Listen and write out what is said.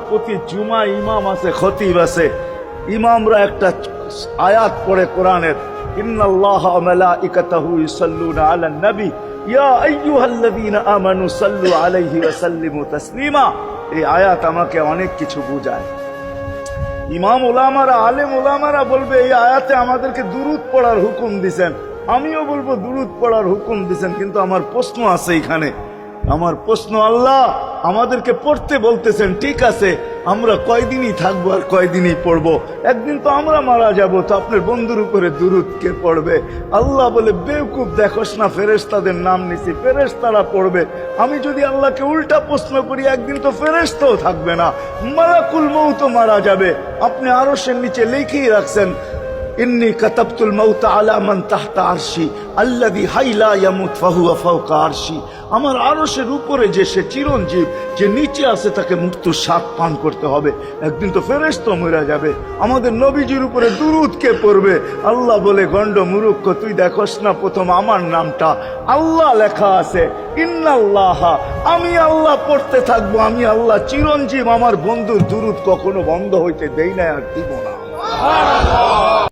প্রতি জুমা ইমাম আছে, খতিব আছে, ইমামরা একটা আয়াত পড়ে কোরআনের, ইন্নাল্লাহা ওয়া মালাইকাতাহু ইউসাল্লুনা আলান নবী ইয়া আইয়ুহাল্লাযীনা আমানু সাল্লু আলাইহি ওয়া সাল্লিমু তাসলিমা। এই আয়াত আমাকে অনেক কিছু বোঝায়। ইমাম ওলামারা, আলেম ওলামারা বলবে এই আয়াতে আমাদেরকে দুরূদ পড়ার হুকুম দিছেন, আমিও বলবো দুরূদ পড়ার হুকুম দিছেন। কিন্তু আমার প্রশ্ন আছে এখানে, আমার প্রশ্ন, আল্লাহ আমাদেরকে পড়তে বলতেছেন, ঠিক আছে, আমরা কয়দিনই থাকবো আর কয়দিনই পড়বো? একদিন তো আমরা মারা যাব, তো আপনার বন্ধুর উপরে দুরূদ কে পড়বে? আল্লাহ বলে, বেওকুফ, দেখোস না ফেরেশতাদের নাম নিছি, ফেরেশতারা পড়বে। আমি যদি আল্লাহকে উল্টা প্রশ্ন করি, একদিন তো ফেরেশতাও থাকবে না, মালাকুল মউত মারা যাবে। আপনি আরশের নিচে লিখেই রাখছেন, ইন্নী কাতাবতুল মাউতা আলা মান তাহতা আরশি আল্লাযী হাইলা ইয়ামুত ফাহুয়া ফাওকা আরশি। আমার আরশের উপরে যে সে চিরঞ্জীব, যে নিচে আছে, তাকে মৃত্যুর স্বাদ পান করতে হবে। একদিন তো ফেরেশতা মরে যাবে, আমাদের নবীজির উপরে দুরূদ কে পড়বে? আল্লাহ বলে, গন্ড মূর্খ, তুই দেখোস না প্রথম আমার নামটা আল্লাহ লেখা আছে, ইন্নাল্লাহা, আমি আল্লাহ পড়তে থাকবো, আমি আল্লাহ চিরঞ্জীব, আমার বন্ধুর দুরূদ কখনো বন্ধ হইতে দেই না আর দিব না।